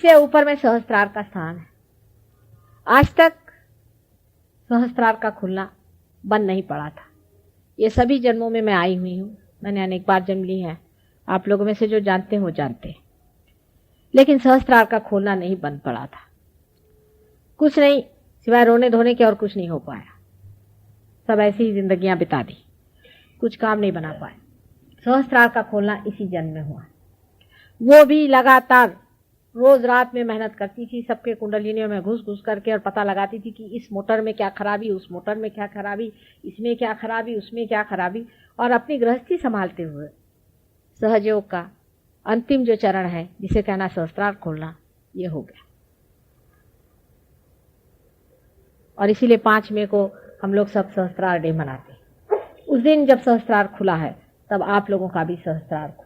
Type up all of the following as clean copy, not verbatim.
इससे ऊपर में सहस्त्रार का स्थान है। आज तक सहस्त्रार का खुलना बंद नहीं पड़ा था। ये सभी जन्मों में मैं आई हुई हूँ, मैंने अनेक बार जन्म ली है, आप लोगों में से जो जानते हो जानते हैं, लेकिन सहस्त्रार का खोलना नहीं बंद पड़ा था। कुछ नहीं सिवाय रोने धोने के और कुछ नहीं हो पाया। सब ऐसी ही जिंदगियां बिता दी, कुछ काम नहीं बना पाए। सहस्त्रार का खोलना इसी जन्म में हुआ। वो भी लगातार रोज रात में मेहनत करती थी, सबके कुंडलिनियों में घुस घुस करके, और पता लगाती थी कि इस मोटर में क्या खराबी, उस मोटर में क्या खराबी, इसमें क्या खराबी, उसमें क्या खराबी, और अपनी गृहस्थी संभालते हुए सहयोग का अंतिम जो चरण है जिसे कहना सहस्त्रार खोलना, ये हो गया। और इसीलिए 5 मई को हम लोग सब सहस्त्रार डे मनाते हैं। उस दिन जब सहस्त्रार खुला है तब आप लोगों का भी सहस्त्रार खुला।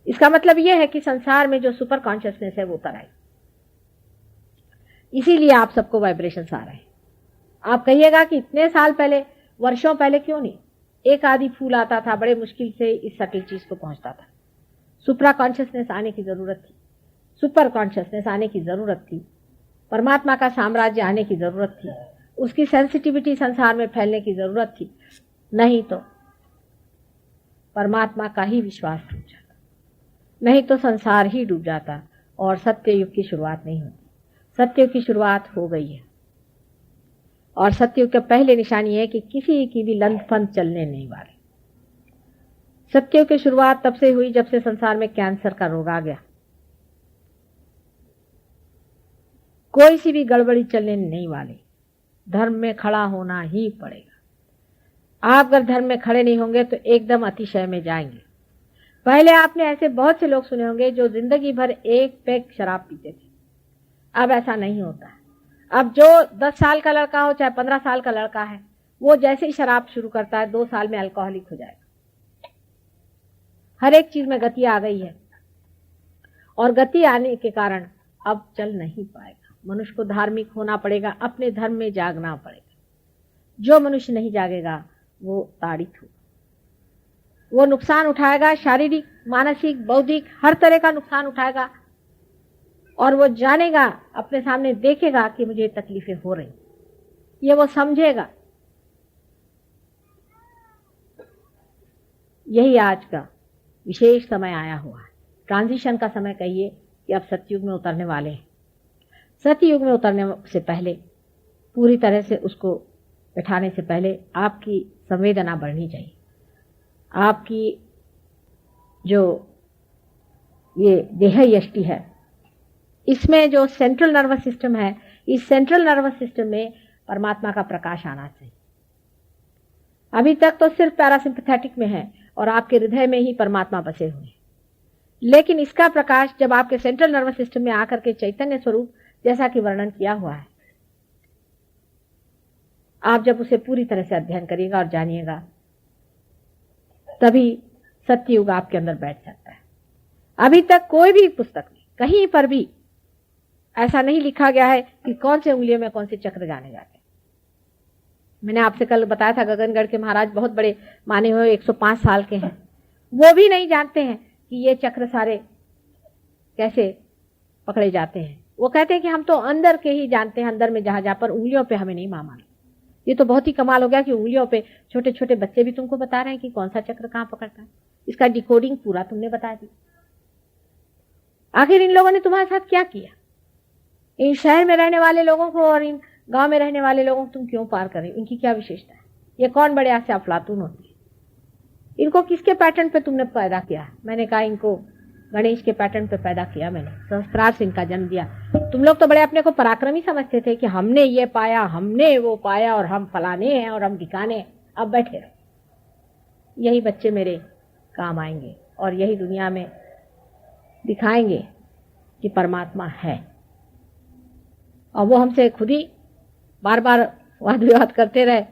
इसका मतलब यह है कि संसार में जो सुपर कॉन्शियसनेस है वो उतर आई, इसीलिए आप सबको वाइब्रेशंस आ रहे हैं। आप कहिएगा कि इतने साल पहले, वर्षों पहले क्यों नहीं? एक आदि फूल आता था, बड़े मुश्किल से इस सटील चीज को पहुंचता था। सुप्रा कॉन्शियसनेस आने की जरूरत थी, सुपर कॉन्शियसनेस आने की जरूरत थी, परमात्मा का साम्राज्य आने की जरूरत थी, उसकी सेंसिटिविटी संसार में फैलने की जरूरत थी। नहीं तो परमात्मा का ही विश्वास टूट जाता, नहीं तो संसार ही डूब जाता और सत्ययुग की शुरुआत नहीं होती। सत्ययुग की शुरुआत हो गई है, और सत्ययुग का पहले निशानी है कि किसी की भी लंथ फंथ चलने नहीं वाले। सत्ययुग की शुरुआत तब से हुई जब से संसार में कैंसर का रोग आ गया। कोई सी भी गड़बड़ी चलने नहीं वाली, धर्म में खड़ा होना ही पड़ेगा। आप अगर धर्म में खड़े नहीं होंगे तो एकदम अतिशय में जाएंगे। पहले आपने ऐसे बहुत से लोग सुने होंगे जो जिंदगी भर एक पैक शराब पीते थे, अब ऐसा नहीं होता है। अब जो 10 साल का लड़का हो चाहे 15 साल का लड़का है, वो जैसे ही शराब शुरू करता है 2 साल में अल्कोहलिक हो जाएगा। हर एक चीज में गति आ गई है, और गति आने के कारण अब चल नहीं पाएगा। मनुष्य को धार्मिक होना पड़ेगा, अपने धर्म में जागना पड़ेगा। जो मनुष्य नहीं जागेगा वो ताड़ित होगा, वो नुकसान उठाएगा, शारीरिक, मानसिक, बौद्धिक, हर तरह का नुकसान उठाएगा। और वो जानेगा, अपने सामने देखेगा कि मुझे तकलीफें हो रही, ये वो समझेगा। यही आज का विशेष समय आया हुआ है, ट्रांजिशन का समय कहिए कि अब सतयुग में उतरने वाले हैं। सतयुग में उतरने से पहले, पूरी तरह से उसको बैठाने से पहले आपकी संवेदना बढ़नी चाहिए। आपकी जो ये देह यष्टि है, इसमें जो सेंट्रल नर्वस सिस्टम है, इस सेंट्रल नर्वस सिस्टम में परमात्मा का प्रकाश आना चाहिए। अभी तक तो सिर्फ पैरासिम्पैथेटिक में है और आपके हृदय में ही परमात्मा बसे हुए हैं, लेकिन इसका प्रकाश जब आपके सेंट्रल नर्वस सिस्टम में आकर के चैतन्य स्वरूप जैसा कि वर्णन किया हुआ है, आप जब उसे पूरी तरह से अध्ययन करिएगा और जानिएगा, तभी सत्ययुग आपके अंदर बैठ सकता है। अभी तक कोई भी पुस्तक में कहीं पर भी ऐसा नहीं लिखा गया है कि कौन से उंगलियों में कौन से चक्र जाने जाते हैं। मैंने आपसे कल बताया था, गगनगढ़ के महाराज बहुत बड़े माने हुए 105 साल के हैं, वो भी नहीं जानते हैं कि ये चक्र सारे कैसे पकड़े जाते हैं। वो कहते हैं कि हम तो अंदर के ही जानते हैं, अंदर में जहां पर उंगलियों पे हमें नहीं मालूम। ये तो बहुत ही कमाल हो गया कि उंगलियों पे छोटे छोटे बच्चे भी तुमको बता रहे हैं कि कौन सा चक्र कहां पकड़ता है। इसका डिकोडिंग पूरा तुमने बता दी। आखिर इन लोगों ने तुम्हारे साथ क्या किया? इन शहर में रहने वाले लोगों को और इन गांव में रहने वाले लोगों को तुम क्यों पार कर रहे हो? इनकी क्या विशेषता है? ये कौन बड़े ऐसे अफलातून होते हैं? इनको किसके पैटर्न पे तुमने पैदा किया? मैंने कहा इनको गणेश के पैटर्न पे पैदा किया मैंने, सहस्त्रार से इनका जन्म दिया। तुम लोग तो बड़े अपने को पराक्रमी समझते थे कि हमने ये पाया, हमने वो पाया, और हम फलाने हैं और हम ढिकाने हैं। अब बैठे रहो, यही बच्चे मेरे काम आएंगे और यही दुनिया में दिखाएंगे कि परमात्मा है। और वो हमसे खुद ही बार बार वाद विवाद करते रहे,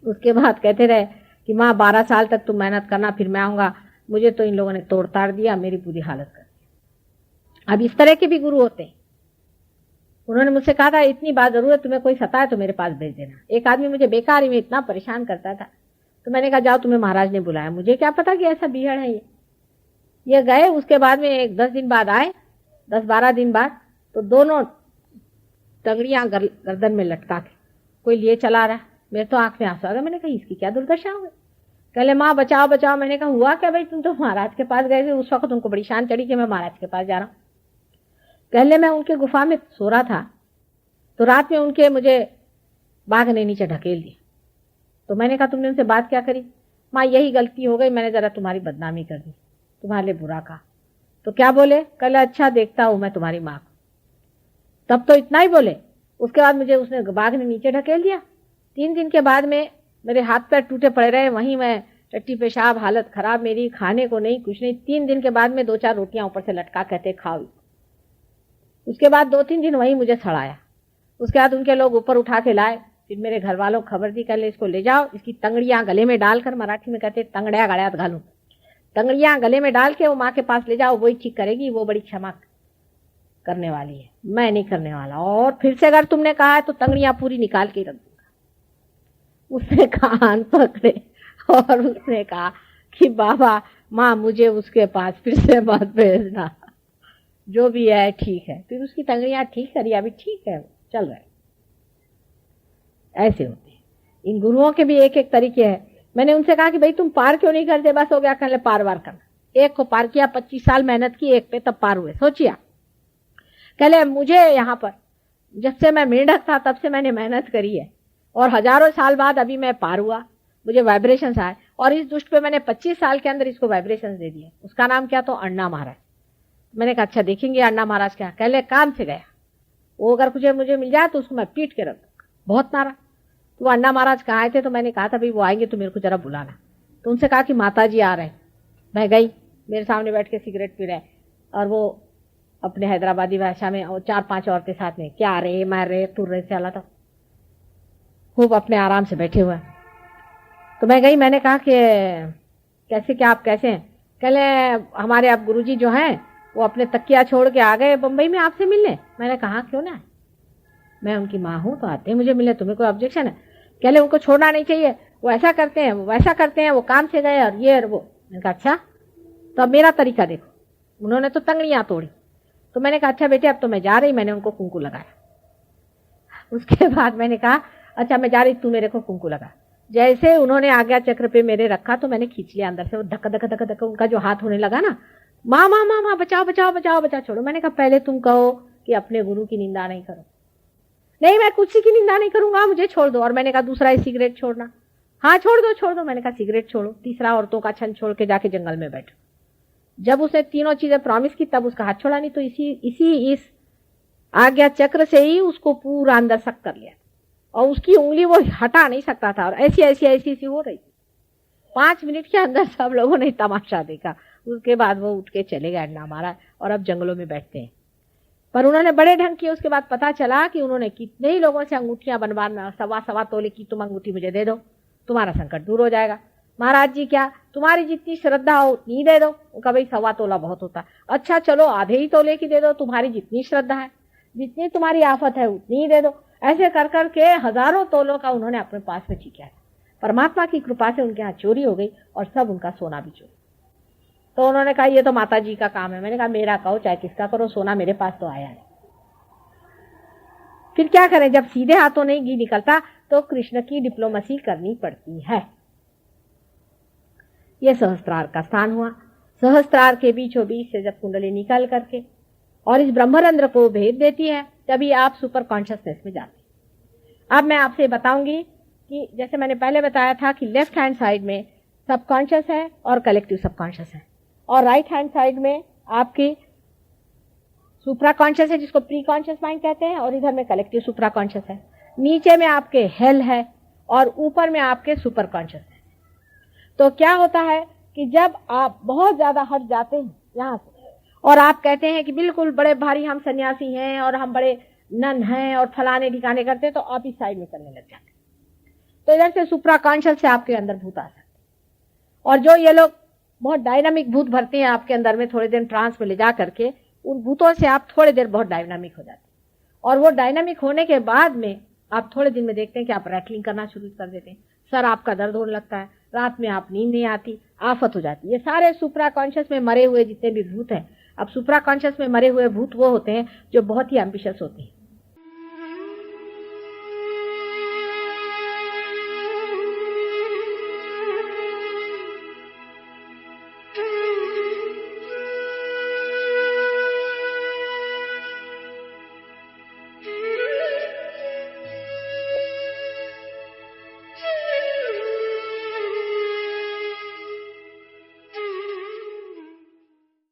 उसके बाद कहते रहे कि माँ 12 साल तक तुम मेहनत करना, फिर मैं आऊंगा। मुझे तो इन लोगों ने तोड़ ताड़ दिया, मेरी पूरी हालत कर दी। अब इस तरह के भी गुरु होते हैं। उन्होंने मुझसे कहा था, इतनी बात जरूरत तुम्हें कोई सताए तो मेरे पास भेज देना। एक आदमी मुझे बेकार ही में इतना परेशान करता था, तो मैंने कहा जाओ, तुम्हें महाराज ने बुलाया। मुझे क्या पता कि ऐसा बीहड़ है ये गए। उसके बाद में 10 दिन बाद आए, 10-12 दिन बाद तो दोनों टंगड़ियां गर्दन में लटका के कोई लिए चला रहा है। मेरे तो आंख में आंसू आ गया। मैंने कहा इसकी क्या दुर्दशा हो गई। कहले माँ बचाओ बचाओ। मैंने कहा हुआ क्या भाई, तुम तो महाराज के पास गए थे, उस वक्त उनको बड़ी शान चढ़ी कि मैं महाराज के पास जा रहा हूँ। कहले मैं उनके गुफा में सो रहा था तो रात में उनके मुझे बाघ ने नीचे ढकेल दिया। तो मैंने कहा तुमने उनसे बात क्या करी। माँ यही गलती हो गई, मैंने जरा तुम्हारी बदनामी कर दी, तुम्हारे लिए बुरा कहा। तो क्या बोले। कहले अच्छा देखता हूं मैं तुम्हारी माँ को। तब तो इतना ही बोले। उसके बाद मुझे उसने बाघ ने नीचे ढकेल दिया। 3 दिन के बाद में मेरे हाथ पैर टूटे पड़े रहे, वहीं मैं टट्टी पेशाब, हालत खराब मेरी, खाने को नहीं कुछ नहीं। 3 दिन के बाद में 2-4 रोटियां ऊपर से लटका कहते खाओ। उसके बाद 2-3 दिन वहीं मुझे सड़ाया। उसके बाद उनके लोग ऊपर उठा के लाए। फिर मेरे घर वालों को खबर दी, कहले इसको ले जाओ, इसकी तंगड़ियां गले में डालकर, मराठी में कहते तंगड़िया गड़ियात घालू, तंगड़ियां गले में डाल के वो माँ के पास ले जाओ, वही ठीक करेगी, वो बड़ी क्षमा करने वाली है, मैं नहीं करने वाला। और फिर से अगर तुमने कहा है तो तंगड़ियां पूरी निकाल के रख दूंगा। उसने कान पकड़े और उसने कहा कि बाबा माँ मुझे उसके पास फिर से मत भेजना, जो भी है ठीक है। फिर उसकी तंगड़ियां ठीक करी, अभी ठीक है, चल रहा है। ऐसे होते हैं। इन गुरुओं के भी एक एक तरीके हैं। मैंने उनसे कहा कि भाई तुम पार क्यों नहीं करते, बस हो गया, कहले पार वार करना। एक को पार किया, 25 साल मेहनत की एक पे, तब पार हुए। सोचिए, कहले मुझे यहाँ पर जब से मैं मेंढक था तब से मैंने मेहनत करी है और हजारों साल बाद अभी मैं पार हुआ, मुझे वाइब्रेशंस आए और इस दुष्ट पे मैंने 25 साल के अंदर इसको वाइब्रेशंस दे दिए। उसका नाम क्या, तो अण्णा महाराज। मैंने कहा अच्छा देखेंगे अण्णा महाराज क्या। कहले काम से गया, वो अगर मुझे मिल जाए तो उसको मैं पीट के रख दूंगा। बहुत मारा। तो वो अण्णा महाराज कहाँ आए थे, तो मैंने कहा था भाई वो आएंगे तो मेरे को जरा बुलाना। तो उनसे कहा कि माता जी आ रहे हैं। मैं गई, मेरे सामने बैठ के सिगरेट पी रहे और वो अपने हैदराबादी भाषा में, और 4-5 औरतें साथ में, क्या रे मार रे तुर रे से, था खूब अपने आराम से बैठे हुए। तो मैं गई, मैंने कहा कि कैसे, क्या आप कैसे हैं। कहले हमारे आप गुरुजी जो हैं वो अपने तकिया छोड़ के आ गए बंबई में आपसे मिलने। मैंने कहा क्यों ना, मैं उनकी माँ हूं तो आते हैं मुझे मिलने, तुम्हें कोई ऑब्जेक्शन है। कहले उनको छोड़ना नहीं चाहिए, वो ऐसा करते हैं, वो वैसा करते हैं, वो काम से गए और ये और वो। मैंने कहा अच्छा, तो अब मेरा तरीका देखो। उन्होंने तो तंगड़ियां तोड़ी। तो मैंने कहा अच्छा बेटे अब तो मैं जा रही, मैंने उनको कुंकू लगाया। उसके बाद मैंने कहा अच्छा मैं जा रही, तू मेरे को कुंकू लगा। जैसे उन्होंने आज्ञा चक्र पे मेरे रखा तो मैंने खींच लिया अंदर से, वो धक्का धक्का धक्का धक्का उनका जो हाथ होने लगा ना, माँ माँ माँ माँ बचाओ बचाओ बचाओ बचाओ, छोड़ो। मैंने कहा पहले तुम कहो कि अपने गुरु की निंदा नहीं करो। नहीं मैं कुछ की निंदा नहीं करूंगा, मुझे छोड़ दो। और मैंने कहा दूसरा है सिगरेट छोड़ना। हाँ छोड़ दो छोड़ दो। मैंने कहा सिगरेट छोड़ो। तीसरा औरतों का छंद छोड़ के जाके जंगल में बैठो। जब उसने तीनों चीजें प्रॉमिस की तब उसका हाथ छोड़ा नहीं। तो इस आज्ञा चक्र से ही उसको पूरा अंदर सक कर लिया और उसकी उंगली वो हटा नहीं सकता था और ऐसी ऐसी ऐसी ऐसी हो रही। 5 मिनट के अंदर सब लोगों ने तमाशा देखा। उसके बाद वो उठ के चले गए अण्णा महाराज और अब जंगलों में बैठते हैं। पर उन्होंने बड़े ढंग किए। उसके बाद पता चला कि उन्होंने कितने ही लोगों से अंगूठियां बनवाना, 1.25 तोले की तुम अंगूठी मुझे दे दो, तुम्हारा संकट दूर हो जाएगा। महाराज जी क्या, तुम्हारी जितनी श्रद्धा हो उतनी दे दो। उनका भाई 1.25 तोला बहुत होता। अच्छा चलो आधे ही तोले की दे दो, तुम्हारी जितनी श्रद्धा है, जितनी तुम्हारी आफत है उतनी ही दे दो। ऐसे कर करके हजारों तोलों का उन्होंने अपने पास में ठीका है। परमात्मा की कृपा से उनके यहाँ चोरी हो गई और सब उनका सोना भी चोरी। तो उन्होंने कहा ये तो माता जी का काम है। मैंने कहा मेरा कहो चाहे किसका करो, सोना मेरे पास तो आया है। फिर क्या करें, जब सीधे हाथों नहीं घी निकलता तो कृष्ण की डिप्लोमेसी करनी पड़ती है। यह सहस्त्रार का स्थान हुआ। सहस्त्रार के बीचों बीच से जब कुंडली निकल करके और इस ब्रह्मरंध्र को भेद देती है तभी आप सुपर कॉन्शियसनेस में जाते हैं। अब मैं आपसे बताऊंगी कि जैसे मैंने पहले बताया था कि लेफ्ट हैंड साइड में सबकॉन्शियस है और कलेक्टिव सबकॉन्शियस है, और राइट हैंड साइड में आपकी सुप्रा कॉन्शियस है जिसको प्री कॉन्शियस माइंड कहते हैं, और इधर में कलेक्टिव सुप्रा कॉन्शियस है। नीचे में आपके हेल है और ऊपर में आपके सुपर कॉन्शियस है। तो क्या होता है कि जब आप बहुत ज्यादा हट जाते हैं यहाँ से और आप कहते हैं कि बिल्कुल बड़े भारी हम सन्यासी हैं और हम बड़े नन हैं और फलाने ठिकाने करते हैं, तो आप इस साइड में करने लग जाते हैं। तो इधर से सुप्रा कॉन्शियस से आपके अंदर भूत आ सकते हैं, और जो ये लोग बहुत डायनामिक भूत भरते हैं आपके अंदर में, थोड़े दिन ट्रांस में ले जा करके उन भूतों से आप थोड़ी देर बहुत डायनामिक हो जाते हैं। और वो डायनामिक होने के बाद में आप थोड़े दिन में देखते हैं कि आप रैटलिंग करना शुरू कर देते हैं, सर आपका दर्द होने लगता है, रात में आप नींद नहीं आती, आफत हो जाती है। ये सारे सुप्रा कॉन्शियस में मरे हुए जितने भी भूत हैं अब सुप्रा कॉन्शियस में मरे हुए भूत वो होते हैं जो बहुत ही एम्बिशियस होते हैं,